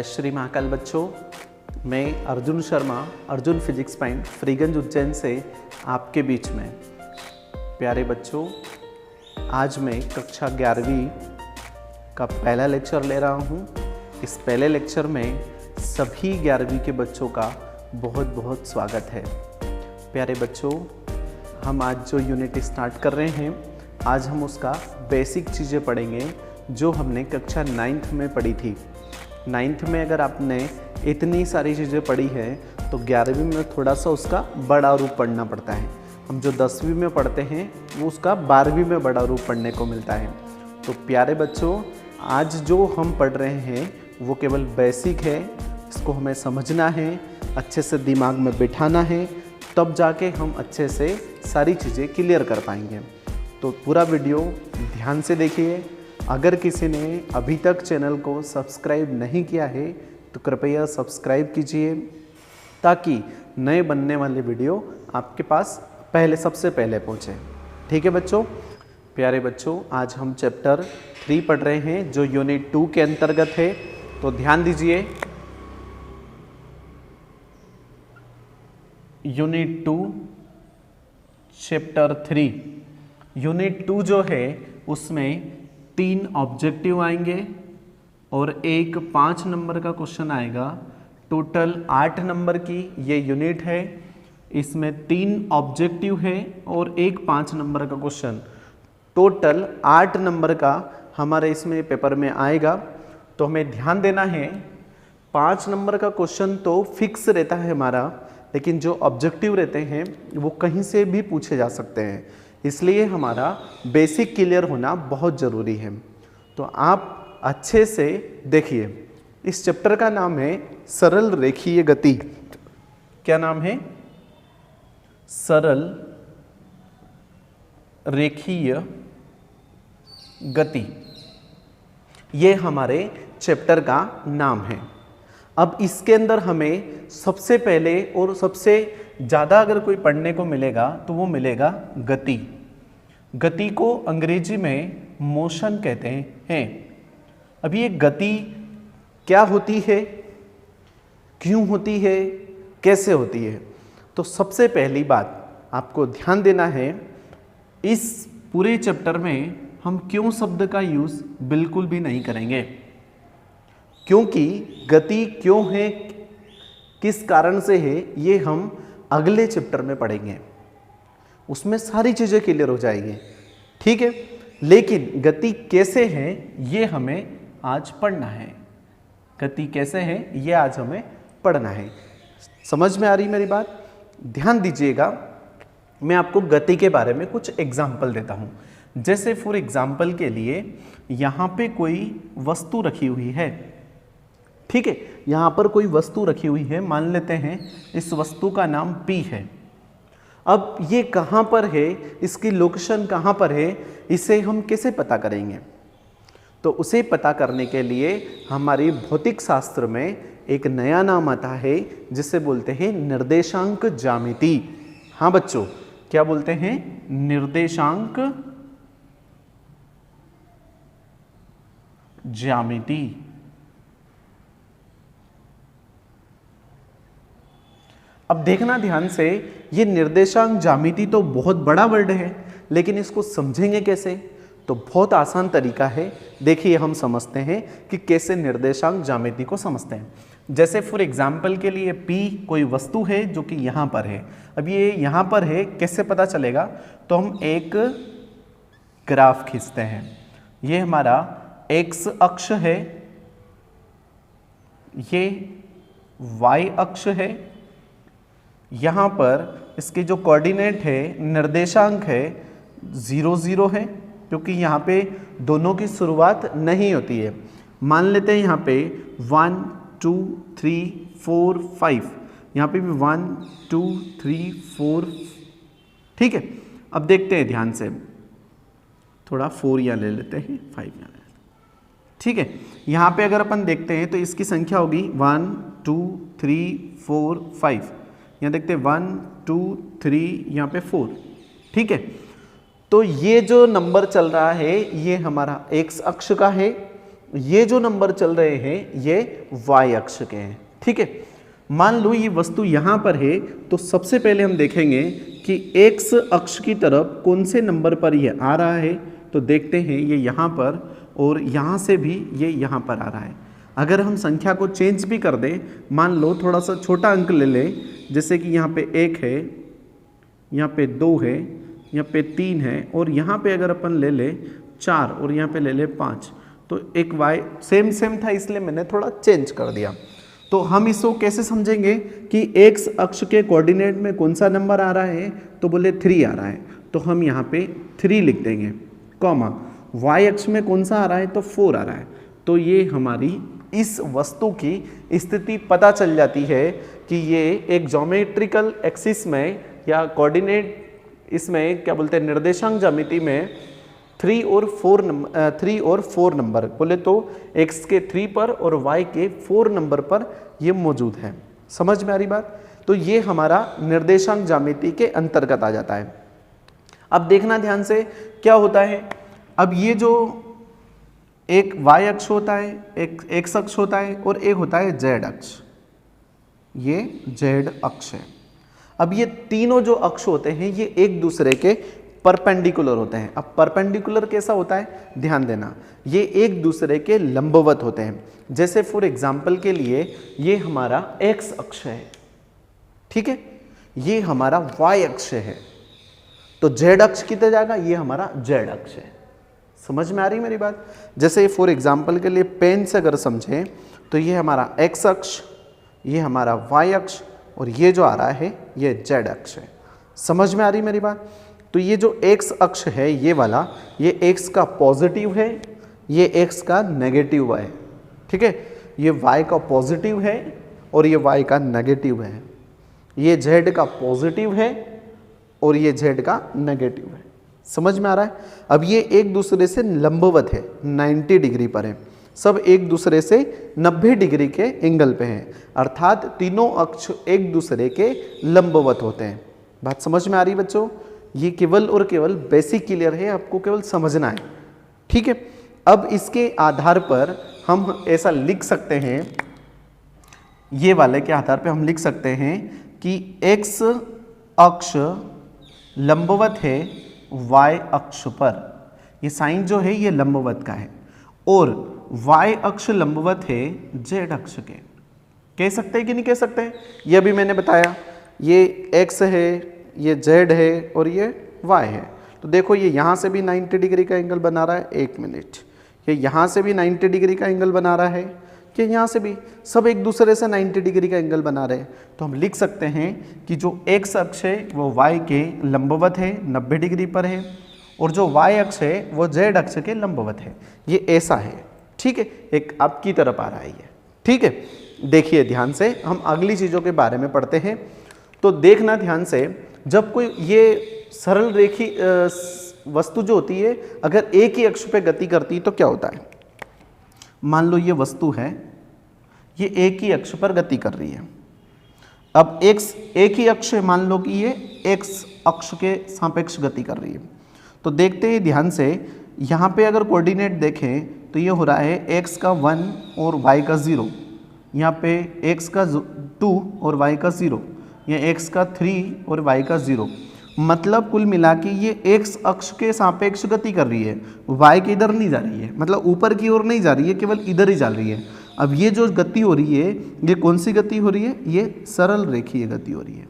श्री महाकाल बच्चों, मैं Arjun Sharma, Arjun physics point, Freeganj Ujjain से आपके बीच में। प्यारे बच्चों, आज मैं कक्षा 11वीं का पहला लेक्चर ले रहा हूँ। इस पहले लेक्चर में सभी 11वीं के बच्चों का बहुत बहुत स्वागत है। प्यारे बच्चों, हम आज जो यूनिट स्टार्ट कर रहे हैं, आज हम उसका बेसिक चीज़ें पढ़ेंगे जो हमने कक्षा 9th में पढ़ी थी। 9th में अगर आपने इतनी सारी चीज़ें पढ़ी हैं तो 11वीं में थोड़ा सा उसका बड़ा रूप पढ़ना पड़ता है। हम जो 10वीं में पढ़ते हैं वो उसका 12वीं में बड़ा रूप पढ़ने को मिलता है। तो प्यारे बच्चों, आज जो हम पढ़ रहे हैं वो केवल बेसिक है। इसको हमें समझना है, अच्छे से दिमाग में बिठाना है, तब जाके हम अच्छे से सारी चीज़ें क्लियर कर पाएंगे। तो पूरा वीडियो ध्यान से देखिए। अगर किसी ने अभी तक चैनल को सब्सक्राइब नहीं किया है तो कृपया सब्सक्राइब कीजिए, ताकि नए बनने वाले वीडियो आपके पास सबसे पहले पहुँचे। ठीक है बच्चों। प्यारे बच्चों, आज हम चैप्टर 3 पढ़ रहे हैं जो यूनिट 2 के अंतर्गत है। तो ध्यान दीजिए, यूनिट 2 चैप्टर 3। यूनिट 2 जो है उसमें 3 ऑब्जेक्टिव आएंगे और एक 5 नंबर का क्वेश्चन आएगा। टोटल 8 नंबर की ये यूनिट है। इसमें 3 ऑब्जेक्टिव है और एक 5 नंबर का क्वेश्चन। टोटल 8 नंबर का हमारे इसमें पेपर में आएगा। तो हमें ध्यान देना है, 5 नंबर का क्वेश्चन तो फिक्स रहता है हमारा, लेकिन जो ऑब्जेक्टिव रहते हैं वो कहीं से भी पूछे जा सकते हैं। इसलिए हमारा बेसिक क्लियर होना बहुत ज़रूरी है। तो आप अच्छे से देखिए। इस चैप्टर का नाम है सरल रेखीय गति। क्या नाम है? सरल रेखीय गति। ये हमारे चैप्टर का नाम है। अब इसके अंदर हमें सबसे पहले और सबसे ज़्यादा अगर कोई पढ़ने को मिलेगा तो वो मिलेगा गति। गति को अंग्रेजी में मोशन कहते हैं। अब ये गति क्या होती है, क्यों होती है, कैसे होती है? तो सबसे पहली बात आपको ध्यान देना है, इस पूरे चैप्टर में हम क्यों शब्द का यूज़ बिल्कुल भी नहीं करेंगे, क्योंकि गति क्यों है, किस कारण से है, ये हम अगले चैप्टर में पढ़ेंगे। उसमें सारी चीज़ें क्लियर हो जाएगी। ठीक है, लेकिन गति कैसे है ये हमें आज पढ़ना है। गति कैसे है ये आज हमें पढ़ना है। समझ में आ रही मेरी बात? ध्यान दीजिएगा। मैं आपको गति के बारे में कुछ एग्जाम्पल देता हूँ। जैसे फॉर एग्जाम्पल के लिए यहाँ पे कोई वस्तु रखी हुई है। ठीक है, यहाँ पर कोई वस्तु रखी हुई है, मान लेते हैं इस वस्तु का नाम P है। अब ये कहाँ पर है, इसकी लोकेशन कहाँ पर है, इसे हम कैसे पता करेंगे? तो उसे पता करने के लिए हमारी भौतिक शास्त्र में एक नया नाम आता है जिसे बोलते हैं निर्देशांक ज्यामिति। हाँ बच्चों, क्या बोलते हैं? निर्देशांक ज्यामिति। अब देखना ध्यान से, ये निर्देशांक ज्यामिति तो बहुत बड़ा वर्ड है, लेकिन इसको समझेंगे कैसे? तो बहुत आसान तरीका है। देखिए, हम समझते हैं कि कैसे निर्देशांक ज्यामिति को समझते हैं। जैसे फॉर एग्जाम्पल के लिए P कोई वस्तु है जो कि यहाँ पर है। अब ये यहाँ पर है, कैसे पता चलेगा? तो हम एक ग्राफ खींचते हैं। ये हमारा x अक्ष है, ये y अक्ष है। यहाँ पर इसके जो कोऑर्डिनेट है, निर्देशांक है, 0 0 है, क्योंकि यहाँ पे दोनों की शुरुआत नहीं होती है। मान लेते हैं यहाँ पे 1 2 3 4 5, यहाँ पे भी 1 2 3 4। ठीक है, अब देखते हैं ध्यान से, थोड़ा 4 यहाँ ले लेते हैं, 5 यहाँ ले लेते हैं। ठीक है, यहाँ पे अगर अपन देखते हैं तो इसकी संख्या होगी 1 2 3 4 5। यहाँ देखते हैं 1 2 3, यहाँ पे 4। ठीक है, तो ये जो नंबर चल रहा है ये हमारा x अक्ष का है, ये जो नंबर चल रहे हैं ये y अक्ष के हैं, ठीक है। मान लो ये वस्तु यहाँ पर है, तो सबसे पहले हम देखेंगे कि x अक्ष की तरफ कौन से नंबर पर ये आ रहा है। तो देखते हैं ये यहाँ पर, और यहाँ से भी ये यहाँ पर आ रहा है। अगर हम संख्या को चेंज भी कर दें, मान लो थोड़ा सा छोटा अंक ले लें, जैसे कि यहाँ पे 1 है, यहाँ पे 2 है, यहाँ पे 3 है, और यहाँ पे अगर अपन ले ले 4 और यहाँ पे ले ले 5, तो एक y सेम था, इसलिए मैंने थोड़ा चेंज कर दिया। तो हम इसको कैसे समझेंगे कि x अक्ष के कोऑर्डिनेट में कौन सा नंबर आ रहा है, तो बोले 3 आ रहा है, तो हम यहाँ पे 3 लिख देंगे, कॉमा y अक्ष में कौन सा आ रहा है, तो 4 आ रहा है। तो ये हमारी इस वस्तु की स्थिति पता चल जाती है कि ये एक ज्योमेट्रिकल एक्सिस में या कोऑर्डिनेट, इसमें क्या बोलते हैं, निर्देशांक ज्यामिति में 3 और 4 नंबर बोले तो x के 3 पर और y के 4 नंबर पर ये मौजूद है। समझ में आ रही बात? तो ये हमारा निर्देशांक ज्यामिति के अंतर्गत आ जाता है। अब देखना ध्यान से क्या होता है। अब ये जो एक y अक्ष होता है, एक x अक्ष होता है, और एक होता है z अक्ष, ये z अक्ष है। अब ये तीनों जो अक्ष होते हैं ये एक दूसरे के परपेंडिकुलर होते हैं। अब परपेंडिकुलर कैसा होता है, ध्यान देना, ये एक दूसरे के लंबवत होते हैं। जैसे फॉर एग्जांपल के लिए ये हमारा x अक्ष है, ठीक है, ये हमारा y अक्ष है, तो z अक्ष किधर जाएगा, ये हमारा z अक्ष है। समझ में आ रही मेरी बात? जैसे फॉर एग्जांपल के लिए पेन से अगर समझें तो ये हमारा x अक्ष, ये हमारा y अक्ष, और ये जो आ रहा है ये z अक्ष है। समझ में आ रही मेरी बात? तो ये जो x अक्ष है ये वाला, ये x का पॉजिटिव है, ये x का नेगेटिव है, ठीक है। ये y का पॉजिटिव है और ये y का नेगेटिव है। ये z का पॉजिटिव है और ये z का नेगेटिव है। समझ में आ रहा है? अब ये एक दूसरे से लंबवत है, 90 डिग्री पर है, सब एक दूसरे से 90 डिग्री के एंगल पे हैं, अर्थात तीनों अक्ष एक दूसरे के लंबवत होते हैं। बात समझ में आ रही बच्चों? ये केवल और केवल बेसिक क्लियर है, आपको केवल समझना है, ठीक है। अब इसके आधार पर हम ऐसा लिख सकते हैं, ये वाले के आधार पर हम लिख सकते हैं कि x अक्ष लंबवत है y अक्ष पर, ये साइन जो है ये लंबवत का है, और y अक्ष लंबवत है z अक्ष के। कह सकते हैं कि नहीं कह सकते? ये भी मैंने बताया, ये x है, ये z है और ये y है। तो देखो ये यहाँ से भी 90 डिग्री का एंगल बना रहा है, 1 मिनट, ये यहाँ से भी 90 डिग्री का एंगल बना रहा है, कि यहाँ से भी, सब एक दूसरे से 90 डिग्री का एंगल बना रहे हैं। तो हम लिख सकते हैं कि जो x अक्ष है वो y के लंबवत है, 90 डिग्री पर है, और जो y अक्ष है वो z अक्ष के लंबवत है। ये ऐसा है, ठीक है, एक आपकी तरफ आ रहा है ये, ठीक है। देखिए ध्यान से, हम अगली चीज़ों के बारे में पढ़ते हैं। तो देखना ध्यान से, जब कोई ये सरल रेखी वस्तु जो होती है अगर एक ही अक्ष पे गति करती है तो क्या होता है। मान लो ये वस्तु है, ये एक ही अक्ष पर गति कर रही है। अब x एक ही अक्ष है, मान लो कि ये x अक्ष के सापेक्ष गति कर रही है। तो देखते हैं ध्यान से, यहाँ पे अगर कोऑर्डिनेट देखें तो ये हो रहा है x का 1 और y का 0, यहाँ पे x का 2 और y का 0, ये x का 3 और y का 0। मतलब कुल मिला के ये x अक्ष के सापेक्ष गति कर रही है, y के इधर नहीं जा रही है, मतलब ऊपर की ओर नहीं जा रही है, केवल इधर ही जा रही है। अब ये जो गति हो रही है ये कौन सी गति हो रही है, ये सरल रेखीय गति हो रही है।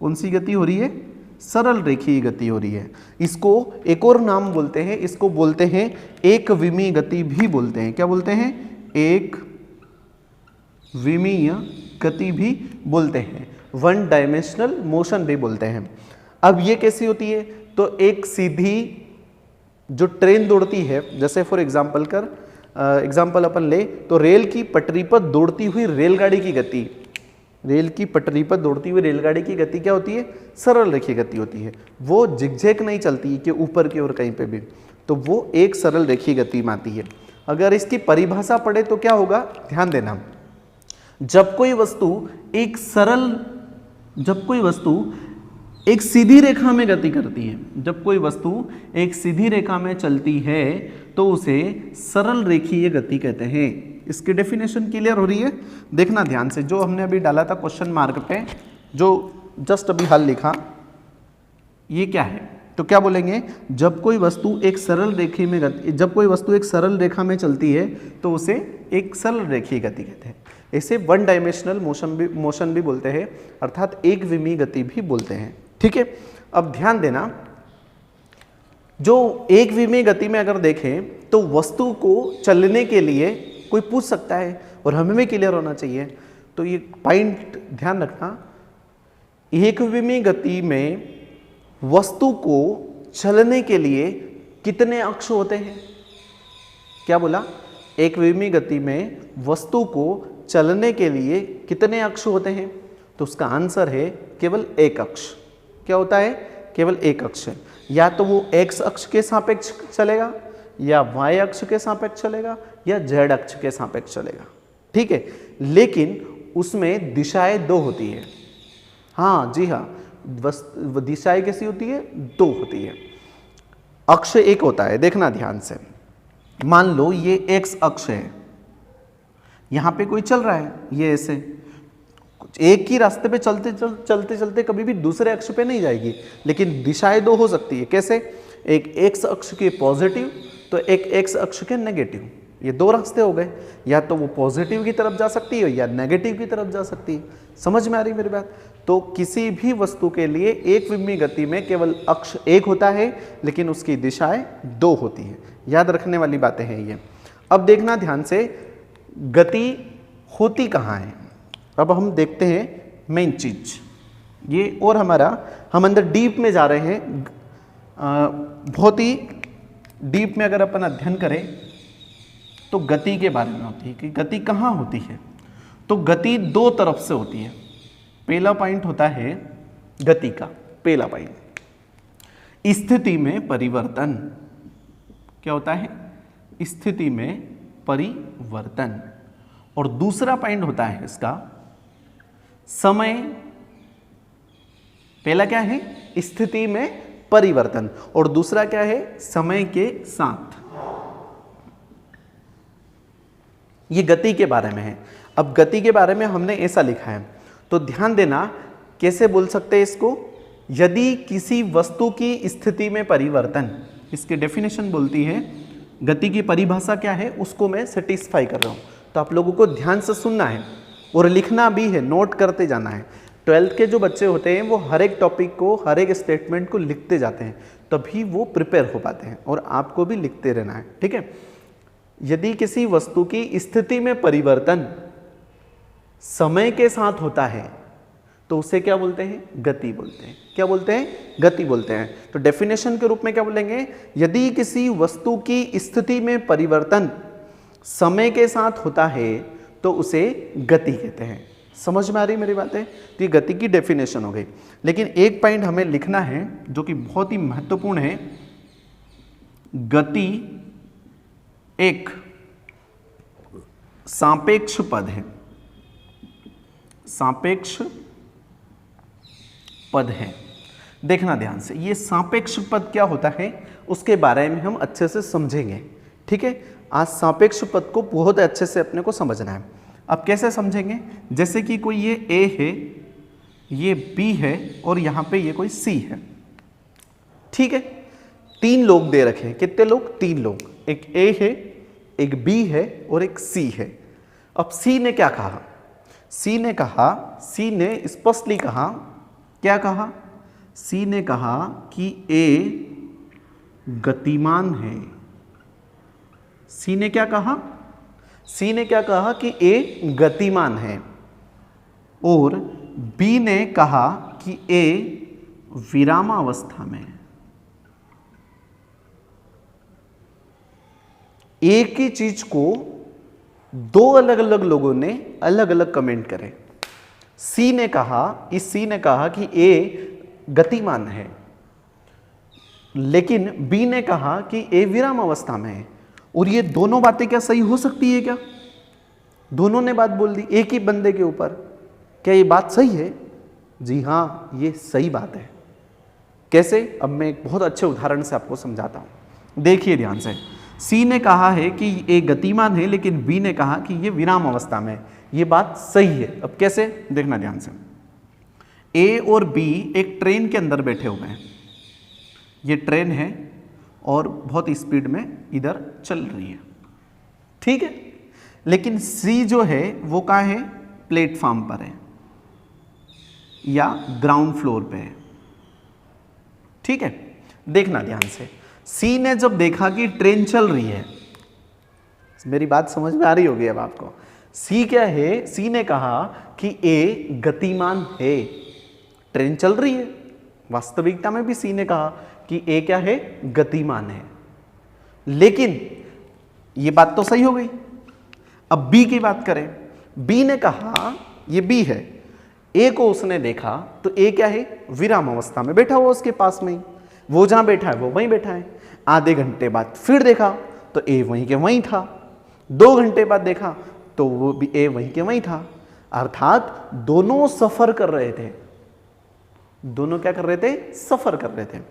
कौन सी गति हो रही है, सरल रेखीय गति हो रही है। इसको एक और नाम बोलते हैं, इसको बोलते हैं एक विमीय गति भी बोलते हैं। क्या बोलते हैं, एक विमीय गति भी बोलते हैं, 1 डायमेंशनल मोशन भी बोलते हैं। अब ये कैसी होती है, तो एक सीधी जो ट्रेन दौड़ती है, जैसे फॉर एग्जाम्पल अपन ले तो रेल की पटरी पर दौड़ती हुई रेलगाड़ी की गति, रेल की पटरी पर दौड़ती हुई रेलगाड़ी की गति क्या होती है, सरल रेखीय गति होती है। वो जिगजैग नहीं चलती कि ऊपर की ओर कहीं पे भी, तो वो एक सरल रेखीय गति में आती है। अगर इसकी परिभाषा पढ़े तो क्या होगा, ध्यान देना, जब कोई वस्तु एक सीधी रेखा में गति करती है। जब कोई वस्तु एक सीधी रेखा में चलती है तो उसे सरल रेखीय गति कहते हैं। इसकी डेफिनेशन क्लियर हो रही है? देखना ध्यान से, जो हमने अभी डाला था क्वेश्चन मार्क पे, जो जस्ट अभी हल लिखा, ये क्या है? तो क्या बोलेंगे, जब कोई वस्तु एक सरल रेखा में चलती है तो उसे एक सरल रेखीय गति कहते हैं। इसे वन डायमेंशनल मोशन भी बोलते हैं, अर्थात एक विमीय गति भी बोलते हैं। ठीक है, अब ध्यान देना, जो एक विमीय गति में अगर देखें तो वस्तु को चलने के लिए कोई पूछ सकता है और हमें भी क्लियर होना चाहिए, तो ये पॉइंट ध्यान रखना। एक विमीय गति में वस्तु को चलने के लिए कितने अक्ष होते हैं? क्या बोला? एक विमीय गति में वस्तु को चलने के लिए कितने अक्ष होते हैं? तो उसका आंसर है केवल एक अक्ष। क्या होता है? केवल एक अक्ष। या तो वो एक्स अक्ष के सापेक्ष चलेगा, या वाई अक्ष के सापेक्ष चलेगा, या जेड अक्ष के सापेक्ष चलेगा। ठीक है, लेकिन उसमें दिशाएं दो होती है। हाँ जी हाँ, दिशाएं कैसी होती है? दो होती है। अक्ष एक होता है, देखना ध्यान से। मान लो ये एक्स अक्ष है, यहां पे कोई चल रहा है, ये ऐसे एक ही रास्ते पे चलते चलते कभी भी दूसरे अक्ष पे नहीं जाएगी, लेकिन दिशाएं दो हो सकती है। कैसे? एक एक्स अक्ष के पॉजिटिव तो एक एक्स अक्ष के नेगेटिव, ये दो रास्ते हो गए। या तो वो पॉजिटिव की तरफ जा सकती है या नेगेटिव की तरफ जा सकती है। समझ में आ रही मेरी बात? तो किसी भी वस्तु के लिए एक विमीय गति में केवल अक्ष एक होता है, लेकिन उसकी दिशाएं दो होती है। याद रखने वाली बातें हैं ये। अब देखना ध्यान से, गति होती कहाँ है? अब हम देखते हैं मेन चीज ये, और हम अंदर डीप में जा रहे हैं। बहुत ही डीप में अगर अपन अध्ययन करें तो गति के बारे में होती है कि गति कहाँ होती है। तो गति दो तरफ से होती है। पहला पॉइंट होता है गति का, पहला पॉइंट स्थिति में परिवर्तन। क्या होता है? स्थिति में परिवर्तन। और दूसरा पॉइंट होता है इसका समय। पहला क्या है? स्थिति में परिवर्तन, और दूसरा क्या है? समय के साथ। ये गति के बारे में है। अब गति के बारे में हमने ऐसा लिखा है, तो ध्यान देना कैसे बोल सकते हैं इसको। यदि किसी वस्तु की स्थिति में परिवर्तन, इसकी डेफिनेशन बोलती है, गति की परिभाषा क्या है उसको मैं सेटिस्फाई कर रहा हूं, तो आप लोगों को ध्यान से सुनना है और लिखना भी है, नोट करते जाना है। 12th के जो बच्चे होते हैं वो हर एक टॉपिक को, हर एक स्टेटमेंट को लिखते जाते हैं, तभी वो प्रिपेयर हो पाते हैं, और आपको भी लिखते रहना है। ठीक है, यदि किसी वस्तु की स्थिति में परिवर्तन समय के साथ होता है तो उसे क्या बोलते हैं? गति बोलते हैं। क्या बोलते हैं? गति बोलते हैं। तो डेफिनेशन के रूप में क्या बोलेंगे? यदि किसी वस्तु की स्थिति में परिवर्तन समय के साथ होता है तो उसे गति कहते हैं। समझ में आ रही मेरी बातें? तो ये गति की डेफिनेशन हो गई। लेकिन एक पॉइंट हमें लिखना है जो कि बहुत ही महत्वपूर्ण है। गति एक सापेक्ष पद है। सापेक्ष पद है। देखना ध्यान से, ये सापेक्ष पद क्या होता है उसके बारे में हम अच्छे से समझेंगे। ठीक है, आज सापेक्ष पद को बहुत अच्छे से अपने को समझना है। अब कैसे समझेंगे? जैसे कि कोई ये A है, ये B है, और यहां पे ये कोई C है। ठीक है, तीन लोग दे रखे हैं। कितने लोग? तीन लोग। एक A है, एक B है और एक C है। अब C ने क्या कहा? C ने स्पष्टली कहा, क्या कहा? C ने कहा कि A गतिमान है। C ने क्या कहा? C ने क्या कहा कि A गतिमान है, और B ने कहा कि A विरामावस्था में है। एक ही चीज को दो अलग अलग लोगों ने अलग अलग कमेंट करे। C ने कहा कि A गतिमान है, लेकिन B ने कहा कि A विराम अवस्था में है। और ये दोनों बातें क्या सही हो सकती है? क्या दोनों ने बात बोल दी एक ही बंदे के ऊपर? क्या ये बात सही है? जी हाँ, ये सही बात है। कैसे, अब मैं एक बहुत अच्छे उदाहरण से आपको समझाता हूँ। देखिए ध्यान से, सी ने कहा है कि ये गतिमान है, लेकिन बी ने कहा कि ये विराम अवस्था में है। ये बात सही है। अब कैसे, देखना ध्यान से। ए और बी एक ट्रेन के अंदर बैठे हुए हैं। ये ट्रेन है और बहुत स्पीड में इधर चल रही है, ठीक है। लेकिन सी जो है वो कहाँ है, प्लेटफॉर्म पर है या ग्राउंड फ्लोर पे है, ठीक है। देखना ध्यान से, सी ने जब देखा कि ट्रेन चल रही है, मेरी बात समझ में आ रही होगी अब आपको। सी क्या है, सी ने कहा कि ए गतिमान है, ट्रेन चल रही है। वास्तविकता में भी सी ने कहा कि ए क्या है, गतिमान है। लेकिन ये बात तो सही हो गई। अब बी की बात करें, बी ने कहा, ये बी है, ए को उसने देखा तो ए क्या है, विराम अवस्था में बैठा हुआ उसके पास में ही। वो जहां बैठा है वो वहीं बैठा है। आधे घंटे बाद फिर देखा तो ए वहीं के वहीं था। 2 घंटे बाद देखा तो वो भी ए वहीं के वहीं था। अर्थात दोनों सफर कर रहे थे। दोनों क्या कर रहे थे, सफर कर रहे थे।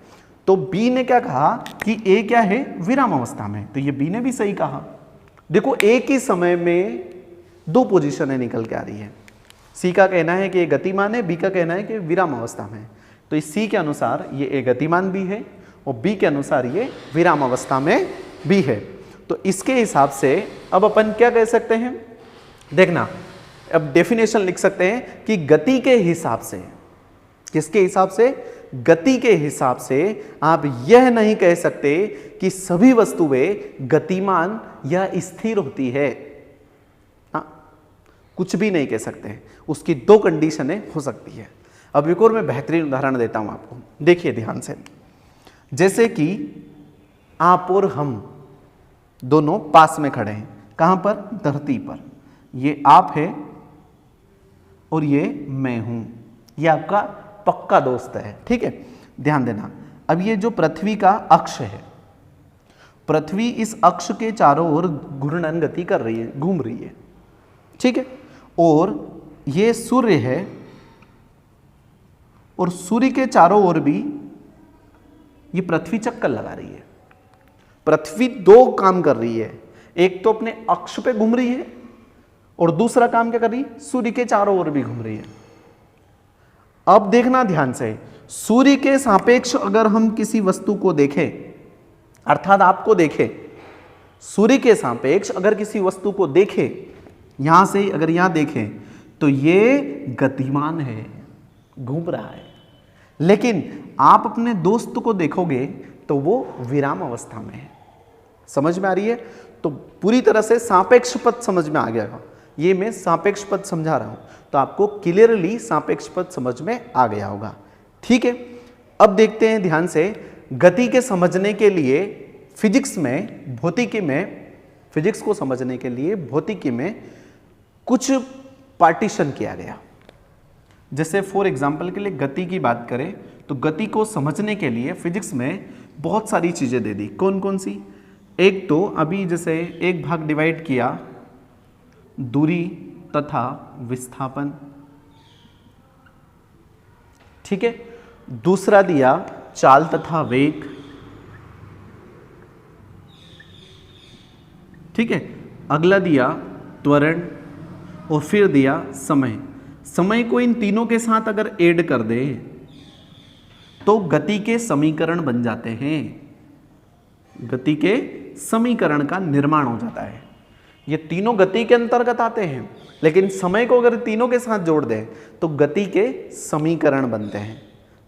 तो बी ने क्या कहा कि ए क्या है, विराम अवस्था में। तो ये बी ने भी सही कहा। देखो एक ही समय में 2 पोजीशनें निकल के आ रही है। सी का कहना है कि ये गतिमान है, बी का कहना है कि विराम अवस्था में। तो इस सी के अनुसार ये ए गतिमान भी है और बी के अनुसार ये विराम अवस्था में भी है। तो इसके हिसाब से अब अपन क्या कह सकते हैं, देखना, अब डेफिनेशन लिख सकते हैं कि गति के हिसाब से, किसके हिसाब से, गति के हिसाब से आप यह नहीं कह सकते कि सभी वस्तुएं गतिमान या स्थिर होती है। कुछ भी नहीं कह सकते, उसकी 2 कंडीशनें हो सकती है। अब एक और मैं बेहतरीन उदाहरण देता हूं आपको, देखिए ध्यान से। जैसे कि आप और हम दोनों पास में खड़े हैं, कहां पर, धरती पर। ये आप है और ये मैं हूं, ये आपका पक्का दोस्त है, ठीक है। ध्यान देना, अब ये जो पृथ्वी का अक्ष है, पृथ्वी इस अक्ष के चारों ओर घूर्णन गति कर रही है, घूम रही है, ठीक है। और ये सूर्य है और सूर्य के चारों ओर भी ये पृथ्वी चक्कर लगा रही है। पृथ्वी 2 काम कर रही है, एक तो अपने अक्ष पे घूम रही है और दूसरा काम क्या कर रही है, सूर्य के चारों ओर भी घूम रही है। अब देखना ध्यान से, सूर्य के सापेक्ष अगर हम किसी वस्तु को देखें, अर्थात आपको देखें, सूर्य के सापेक्ष अगर किसी वस्तु को देखें, यहां से अगर यहां देखें तो ये गतिमान है, घूम रहा है। लेकिन आप अपने दोस्त को देखोगे तो वो विराम अवस्था में है। समझ में आ रही है? तो पूरी तरह से सापेक्ष पद समझ में आ गया। ये मैं सापेक्ष पद समझा रहा हूं तो आपको क्लियरली सापेक्ष पद समझ में आ गया होगा, ठीक है। अब देखते हैं ध्यान से, गति के समझने के लिए फिजिक्स में, भौतिकी में, फिजिक्स को समझने के लिए भौतिकी में कुछ पार्टीशन किया गया। जैसे फॉर एग्जाम्पल के लिए गति की बात करें तो गति को समझने के लिए फिजिक्स में बहुत सारी चीजें दे दी। कौन कौन सी? एक तो अभी जैसे एक भाग डिवाइड किया दूरी तथा विस्थापन, ठीक है। दूसरा दिया चाल तथा वेग, ठीक है। अगला दिया त्वरण और फिर दिया समय। समय को इन तीनों के साथ अगर ऐड कर दे तो गति के समीकरण बन जाते हैं। गति के समीकरण का निर्माण हो जाता है। ये तीनों गति के अंतर्गत आते हैं, लेकिन समय को अगर तीनों के साथ जोड़ दें तो गति के समीकरण बनते हैं।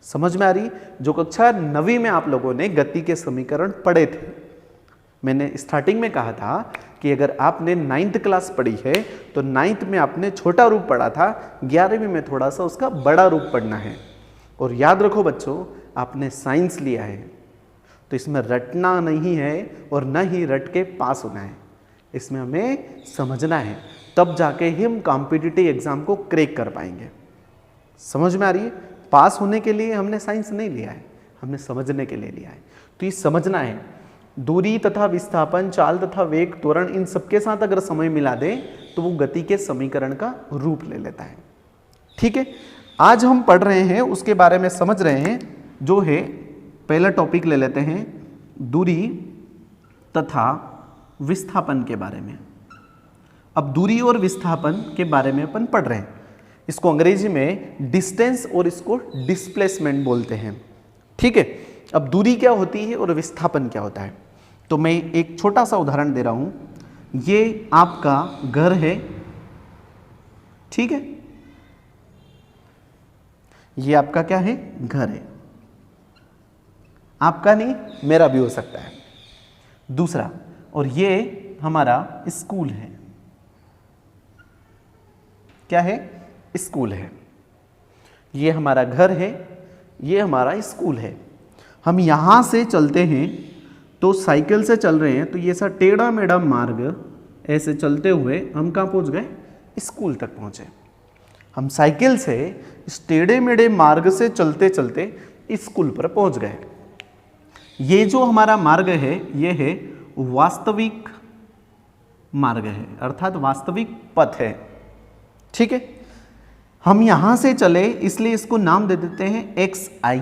समझ में आ रही? जो कक्षा 9वीं में आप लोगों ने गति के समीकरण पढ़े थे, मैंने स्टार्टिंग में कहा था कि अगर आपने 9th क्लास पढ़ी है तो 9th में आपने छोटा रूप पढ़ा था, 11वीं में थोड़ा सा उसका बड़ा रूप पढ़ना है। और याद रखो बच्चों, आपने साइंस लिया है तो इसमें रटना नहीं है और न ही रट के पास होना है। इसमें हमें समझना है, तब जाके ही हम कॉम्पिटिटिव एग्जाम को क्रैक कर पाएंगे। समझ में आ रही है? पास होने के लिए हमने साइंस नहीं लिया है, हमने समझने के लिए लिया है। तो ये समझना है, दूरी तथा विस्थापन, चाल तथा वेग, त्वरण, इन सबके साथ अगर समय मिला दें तो वो गति के समीकरण का रूप ले लेता है। ठीक है, आज हम पढ़ रहे हैं, उसके बारे में समझ रहे हैं, जो है पहला टॉपिक ले लेते हैं दूरी तथा विस्थापन के बारे में। अब दूरी और विस्थापन के बारे में अपन पढ़ रहे हैं। इसको अंग्रेजी में डिस्टेंस और इसको डिस्प्लेसमेंट बोलते हैं। ठीक है, अब दूरी क्या होती है और विस्थापन क्या होता है, तो मैं एक छोटा सा उदाहरण दे रहा हूं। ये आपका घर है, ठीक है, ये आपका क्या है, घर है। आपका नहीं, मेरा भी हो सकता है। दूसरा, और ये हमारा स्कूल है। क्या है, स्कूल है। ये हमारा घर है, ये हमारा स्कूल है। हम यहां से चलते हैं तो साइकिल से चल रहे हैं, तो ये सा टेढ़ा मेढ़ा मार्ग ऐसे चलते हुए हम कहाँ पहुंच गए, स्कूल तक पहुंचे। हम साइकिल से इस टेढ़े मेढ़े मार्ग से चलते चलते स्कूल पर पहुंच गए। ये जो हमारा मार्ग है ये है वास्तविक मार्ग है, अर्थात वास्तविक पथ है। ठीक है, हम यहां से चले इसलिए इसको नाम दे देते हैं एक्स आई।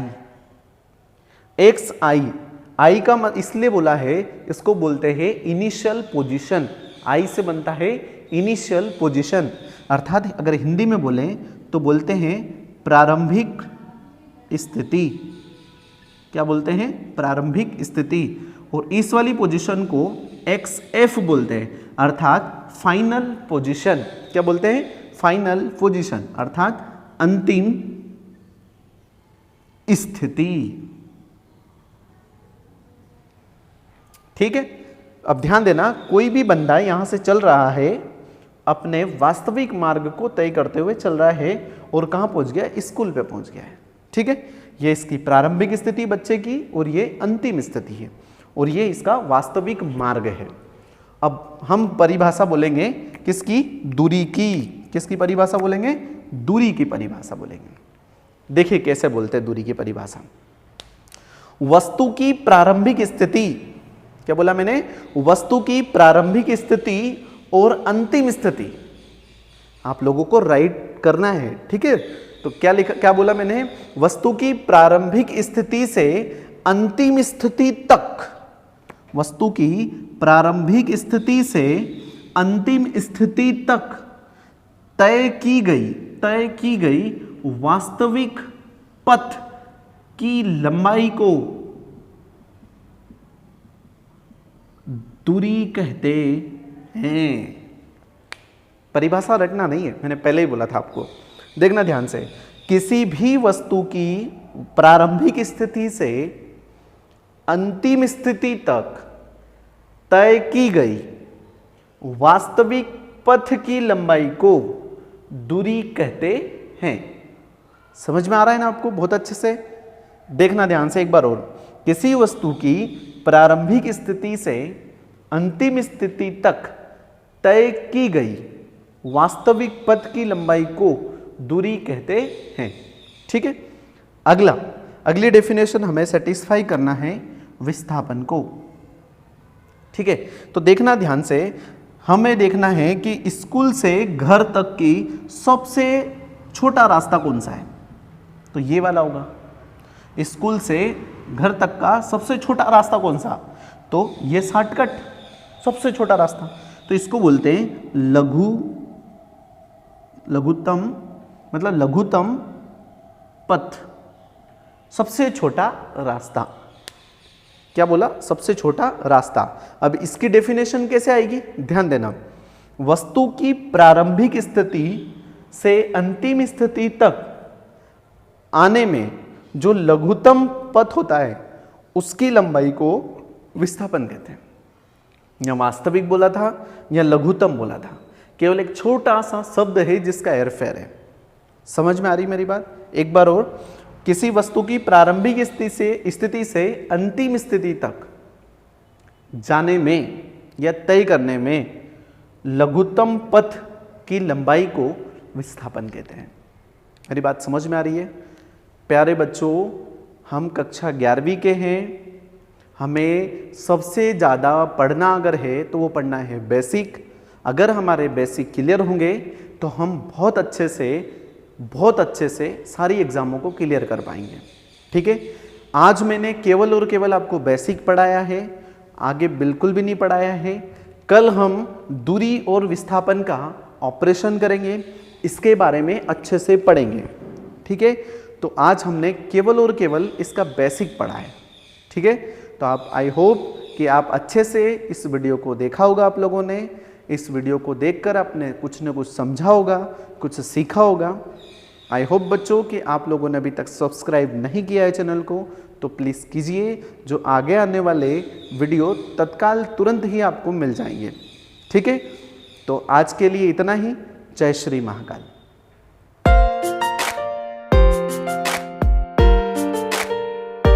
एक्स आई, आई का इसलिए बोला है, इसको बोलते हैं इनिशियल पोजीशन। आई से बनता है इनिशियल पोजीशन, अर्थात अगर हिंदी में बोलें तो बोलते हैं प्रारंभिक स्थिति। क्या बोलते हैं, प्रारंभिक स्थिति। और इस वाली पोजीशन को एक्स एफ बोलते हैं, अर्थात फाइनल पोजीशन। क्या बोलते हैं, फाइनल पोजीशन, अर्थात अंतिम स्थिति। ठीक है, अब ध्यान देना, कोई भी बंदा यहां से चल रहा है, अपने वास्तविक मार्ग को तय करते हुए चल रहा है और कहां पहुंच गया, स्कूल पे पहुंच गया है। ठीक है, ये इसकी प्रारंभिक स्थिति बच्चे की और ये अंतिम स्थिति है और ये इसका वास्तविक मार्ग है। अब हम परिभाषा बोलेंगे किसकी, दूरी की। किसकी परिभाषा बोलेंगे, दूरी की परिभाषा बोलेंगे। देखिए कैसे बोलते हैं दूरी की परिभाषा। वस्तु की प्रारंभिक स्थिति, क्या बोला मैंने, वस्तु की प्रारंभिक स्थिति और अंतिम स्थिति आप लोगों को राइट करना है। ठीक है, तो क्या लिखा, क्या बोला मैंने, वस्तु की प्रारंभिक स्थिति से अंतिम स्थिति तक, वस्तु की प्रारंभिक स्थिति से अंतिम स्थिति तक तय की गई वास्तविक पथ की लंबाई को दूरी कहते हैं। परिभाषा रटना नहीं है, मैंने पहले ही बोला था आपको। देखना ध्यान से, किसी भी वस्तु की प्रारंभिक स्थिति से अंतिम स्थिति तक तय की गई वास्तविक पथ की लंबाई को दूरी कहते हैं। समझ में आ रहा है ना आपको बहुत अच्छे से? देखना ध्यान से एक बार और, किसी वस्तु की प्रारंभिक स्थिति से अंतिम स्थिति तक तय की गई वास्तविक पथ की लंबाई को दूरी कहते हैं। ठीक है, अगली डेफिनेशन हमें सेटिस्फाई करना है विस्थापन को। ठीक है, तो देखना ध्यान से, हमें देखना है कि स्कूल से घर तक की सबसे छोटा रास्ता कौन सा है, तो ये वाला होगा। स्कूल से घर तक का सबसे छोटा रास्ता कौन सा, तो ये शॉर्टकट, सबसे छोटा रास्ता, तो इसको बोलते हैं लघुत्तम, मतलब लघुत्तम पथ, सबसे छोटा रास्ता। क्या बोला, सबसे छोटा रास्ता। अब इसकी डेफिनेशन कैसे आएगी, ध्यान देना, वस्तु की प्रारंभिक स्थिति से अंतिम स्थिति तक आने में जो लघुत्तम पथ होता है उसकी लंबाई को विस्थापन कहते हैं। या वास्तविक बोला था या लघुत्तम बोला था, केवल एक छोटा सा शब्द है जिसका हेरफेर है। समझ में आ रही मेरी बात? एक बार और, किसी वस्तु की प्रारंभिक स्थिति से अंतिम स्थिति तक जाने में या तय करने में लघुत्तम पथ की लंबाई को विस्थापन कहते हैं। मेरी बात समझ में आ रही है? प्यारे बच्चों, हम कक्षा 11वीं के हैं। हमें सबसे ज़्यादा पढ़ना अगर है तो वो पढ़ना है बेसिक। अगर हमारे बेसिक क्लियर होंगे तो हम बहुत अच्छे से सारी एग्ज़ामों को क्लियर कर पाएंगे। ठीक है, आज मैंने केवल और केवल आपको बेसिक पढ़ाया है, आगे बिल्कुल भी नहीं पढ़ाया है। कल हम दूरी और विस्थापन का ऑपरेशन करेंगे, इसके बारे में अच्छे से पढ़ेंगे। ठीक है, तो आज हमने केवल और केवल इसका बेसिक पढ़ा है। ठीक है, तो आप आई होप कि आप अच्छे से इस वीडियो को देखा होगा। आप लोगों ने इस वीडियो को देखकर आपने कुछ न कुछ समझा होगा, कुछ सीखा होगा। आई होप बच्चों कि आप लोगों ने अभी तक सब्सक्राइब नहीं किया है चैनल को, तो प्लीज़ कीजिए, जो आगे आने वाले वीडियो तत्काल तुरंत ही आपको मिल जाएंगे। ठीक है, तो आज के लिए इतना ही। जय श्री महाकाल।